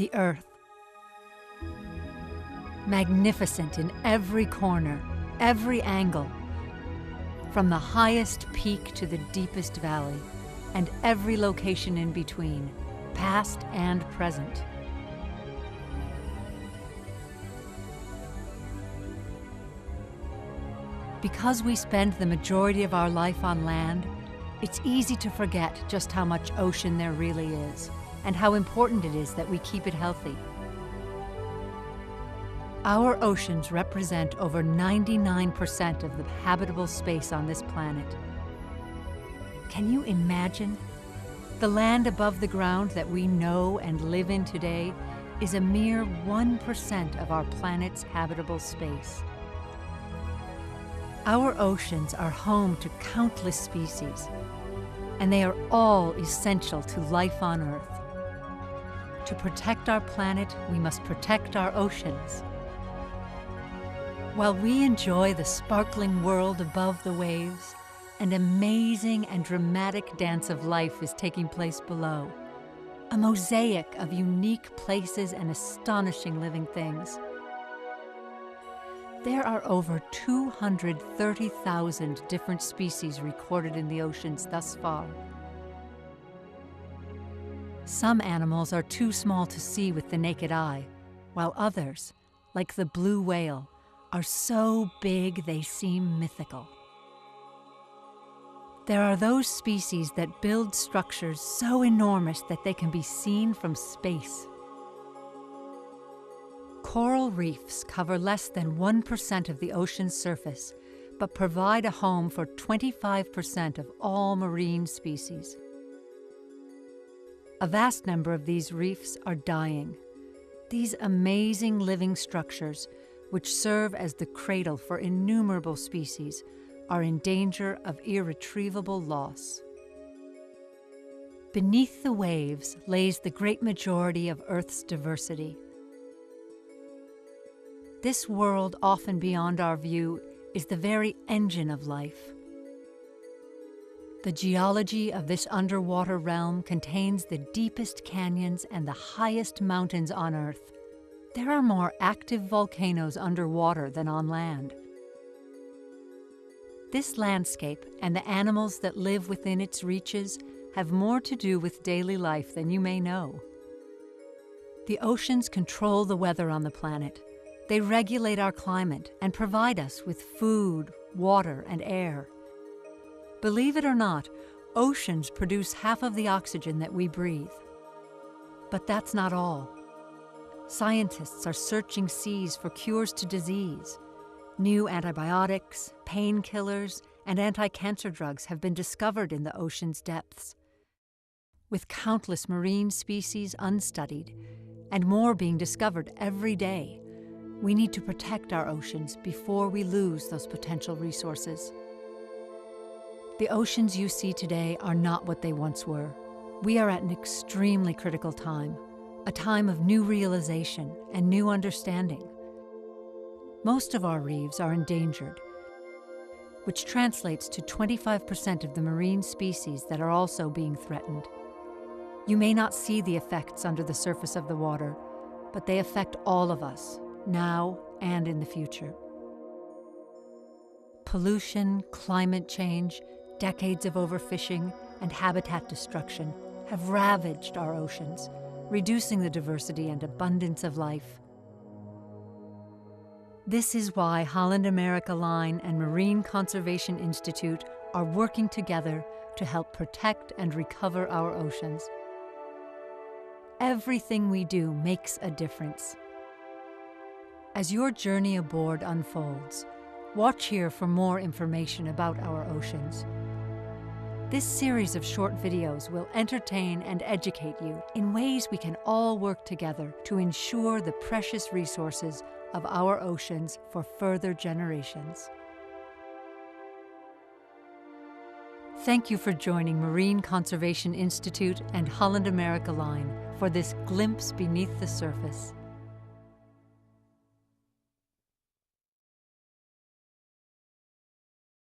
the Earth. Magnificent in every corner, every angle, from the highest peak to the deepest valley, and every location in between, past and present. Because we spend the majority of our life on land, it's easy to forget just how much ocean there really is, and how important it is that we keep it healthy. Our oceans represent over 99% of the habitable space on this planet. Can you imagine? The land above the ground that we know and live in today is a mere 1% of our planet's habitable space. Our oceans are home to countless species, and they are all essential to life on Earth. To protect our planet, we must protect our oceans. While we enjoy the sparkling world above the waves, an amazing and dramatic dance of life is taking place below, a mosaic of unique places and astonishing living things. There are over 230,000 different species recorded in the oceans thus far. Some animals are too small to see with the naked eye, while others, like the blue whale, are so big they seem mythical. There are those species that build structures so enormous that they can be seen from space. Coral reefs cover less than 1% of the ocean's surface, but provide a home for 25% of all marine species. A vast number of these reefs are dying. These amazing living structures, which serve as the cradle for innumerable species, are in danger of irretrievable loss. Beneath the waves lays the great majority of Earth's diversity. This world, often beyond our view, is the very engine of life. The geology of this underwater realm contains the deepest canyons and the highest mountains on Earth. There are more active volcanoes underwater than on land. This landscape and the animals that live within its reaches have more to do with daily life than you may know. The oceans control the weather on the planet. They regulate our climate and provide us with food, water, and air. Believe it or not, oceans produce half of the oxygen that we breathe. But that's not all. Scientists are searching seas for cures to disease. New antibiotics, painkillers, and anti-cancer drugs have been discovered in the ocean's depths. With countless marine species unstudied, and more being discovered every day, we need to protect our oceans before we lose those potential resources. The oceans you see today are not what they once were. We are at an extremely critical time, a time of new realization and new understanding. Most of our reefs are endangered, which translates to 25% of the marine species that are also being threatened. You may not see the effects under the surface of the water, but they affect all of us, now and in the future. Pollution, climate change, decades of overfishing, and habitat destruction have ravaged our oceans, reducing the diversity and abundance of life. This is why Holland America Line and Marine Conservation Institute are working together to help protect and recover our oceans. Everything we do makes a difference. As your journey aboard unfolds, watch here for more information about our oceans. This series of short videos will entertain and educate you in ways we can all work together to ensure the precious resources of our oceans for further generations. Thank you for joining Marine Conservation Institute and Holland America Line for this glimpse beneath the surface.